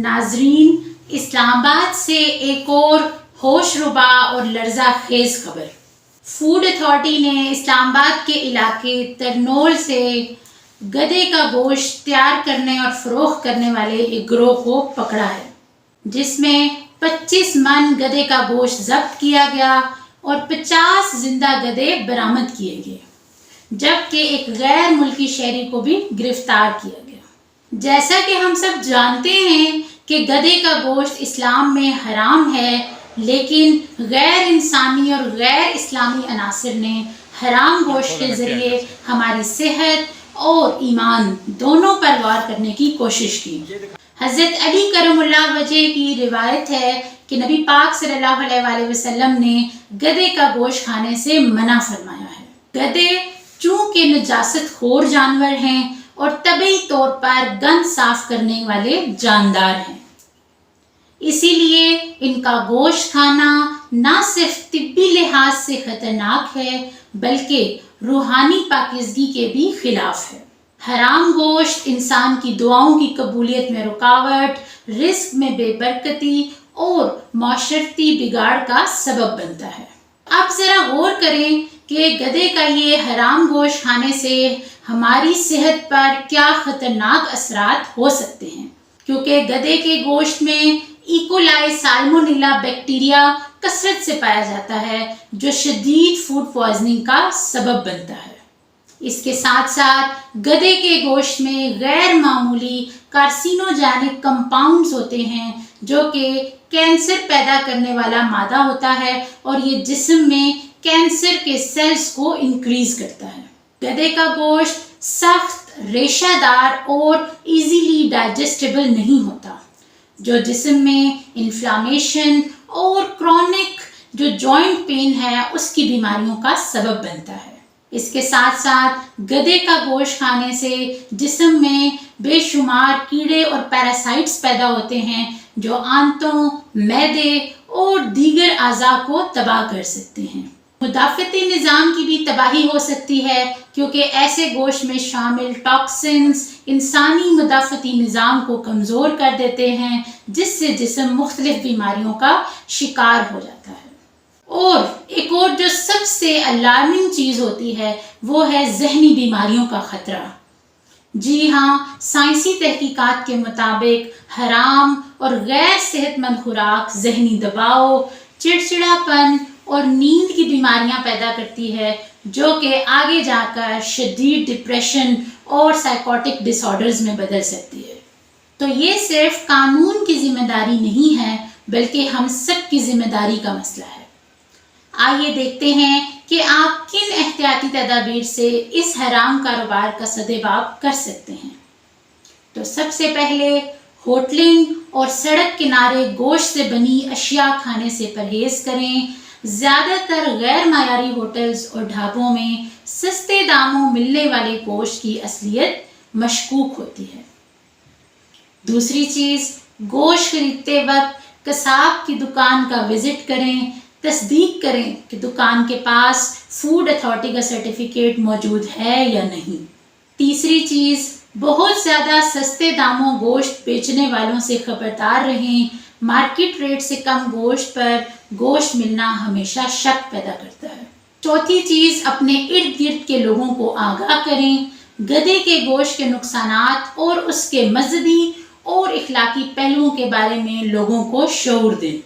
ناظرین، اسلام آباد سے ایک اور ہوش ربا اور لرزہ خیز خبر۔ فوڈ اتھارٹی نے اسلام آباد کے علاقے ترنول سے گدھے کا گوشت تیار کرنے اور فروخت کرنے والے ایک گروہ کو پکڑا ہے، جس میں 25 من گدھے کا گوشت ضبط کیا گیا اور 50 زندہ گدھے برآمد کیے گئے، جبکہ ایک غیر ملکی شہری کو بھی گرفتار کیا گیا۔ جیسا کہ ہم سب جانتے ہیں کہ گدھے کا گوشت اسلام میں حرام ہے، لیکن غیر انسانی اور غیر اسلامی عناصر نے حرام گوشت کے ذریعے ہماری صحت اور ایمان دونوں پر وار کرنے کی کوشش کی۔ حضرت علی کرم اللہ وجہ کی روایت ہے کہ نبی پاک صلی اللہ علیہ وآلہ وسلم نے گدھے کا گوشت کھانے سے منع فرمایا ہے۔ گدھے چونکہ نجاست خور جانور ہیں اور طبعی طور پر گند صاف کرنے والے جاندار ہیں، اسی لیے ان کا گوشت کھانا نہ صرف طبی لحاظ سے خطرناک ہے بلکہ روحانی پاکیزگی کے بھی خلاف ہے۔ حرام گوشت انسان کی دعاؤں کی قبولیت میں رکاوٹ، رزق میں بے برکتی اور معاشرتی بگاڑ کا سبب بنتا ہے۔ اب ذرا غور کریں کہ گدھے کا یہ حرام گوشت کھانے سے ہماری صحت پر کیا خطرناک اثرات ہو سکتے ہیں، کیونکہ گدھے کے گوشت میں ایکولائی سالمونیلا بیکٹیریا کثرت سے پایا جاتا ہے، جو شدید فوڈ پوائزننگ کا سبب بنتا ہے۔ اس کے ساتھ ساتھ گدھے کے گوشت میں غیر معمولی کارسینوجینک کمپاؤنڈز ہوتے ہیں، جو کہ کینسر پیدا کرنے والا مادہ ہوتا ہے اور یہ جسم میں کینسر کے سیلز کو انکریز کرتا ہے۔ گدھے کا گوشت سخت، ریشہ دار اور ایزیلی ڈائجسٹیبل نہیں ہوتا، جو جسم میں انفلامیشن اور کرونک جو جوائنٹ پین ہے اس کی بیماریوں کا سبب بنتا ہے۔ اس کے ساتھ ساتھ گدھے کا گوشت کھانے سے جسم میں بے شمار کیڑے اور پیراسائٹس پیدا ہوتے ہیں، جو آنتوں، معدے اور دیگر اعضاء کو تباہ کر سکتے ہیں۔ مدافعتی نظام کی بھی تباہی ہو سکتی ہے، کیونکہ ایسے گوشت میں شامل ٹاکسنز انسانی مدافعتی نظام کو کمزور کر دیتے ہیں، جس سے جسم مختلف بیماریوں کا شکار ہو جاتا ہے۔ اور ایک اور جو سب سے الارمنگ چیز ہوتی ہے وہ ہے ذہنی بیماریوں کا خطرہ۔ جی ہاں، سائنسی تحقیقات کے مطابق حرام اور غیر صحت مند خوراک ذہنی دباؤ، چڑچڑاپن اور نیند کی بیماریاں پیدا کرتی ہے، جو کہ آگے جا کر شدید ڈپریشن اور سائیکوٹک ڈس آرڈرز میں بدل سکتی ہے۔ تو یہ صرف قانون کی ذمہ داری نہیں ہے بلکہ ہم سب کی ذمہ داری کا مسئلہ ہے۔ آئیے دیکھتے ہیں کہ آپ کن احتیاطی تدابیر سے اس حرام کاروبار کا سدباب کر سکتے ہیں۔ تو سب سے پہلے ہوٹلنگ اور سڑک کنارے گوشت سے بنی اشیاء کھانے سے پرہیز کریں۔ زیادہ تر غیر معیاری ہوٹلز اور ڈھابوں میں سستے داموں ملنے والے گوشت کی اصلیت مشکوک ہوتی ہے۔ دوسری چیز، گوشت خریدتے وقت قصاب کی دکان کا وزٹ کریں، تصدیق کریں کہ دکان کے پاس فوڈ اتھارٹی کا سرٹیفکیٹ موجود ہے یا نہیں۔ تیسری چیز، بہت زیادہ سستے داموں گوشت بیچنے والوں سے خبردار رہیں۔ مارکیٹ ریٹ سے کم گوشت پر گوشت ملنا ہمیشہ شک پیدا کرتا ہے۔ چوتھی چیز، اپنے ارد گرد کے لوگوں کو آگاہ کریں۔ گدھے کے گوشت کے نقصانات اور اس کے مذہبی اور اخلاقی پہلوؤں کے بارے میں لوگوں کو شعور دیں۔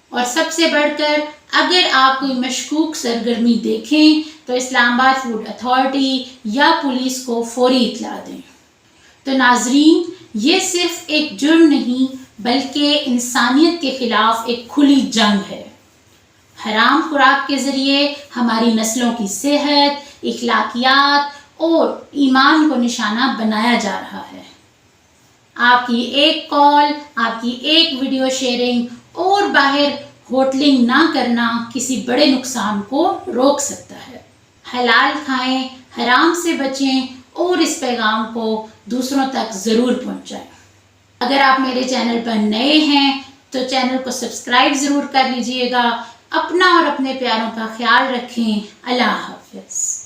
اور سب سے بڑھ کر، اگر آپ کوئی مشکوک سرگرمی دیکھیں تو اسلام آباد فوڈ اتھارٹی یا پولیس کو فوری اطلاع دیں۔ تو ناظرین، یہ صرف ایک جرم نہیں بلکہ انسانیت کے خلاف ایک کھلی جنگ ہے۔ حرام خوراک کے ذریعے ہماری نسلوں کی صحت، اخلاقیات اور ایمان کو نشانہ بنایا جا رہا ہے۔ آپ کی ایک کال، آپ کی ایک ویڈیو شیئرنگ اور باہر ہوٹلنگ نہ کرنا کسی بڑے نقصان کو روک سکتا ہے۔ حلال کھائیں، حرام سے بچیں اور اس پیغام کو دوسروں تک ضرور پہنچائیں۔ اگر آپ میرے چینل پر نئے ہیں تو چینل کو سبسکرائب ضرور کر لیجئے گا۔ اپنا اور اپنے پیاروں کا خیال رکھیں۔ اللہ حافظ۔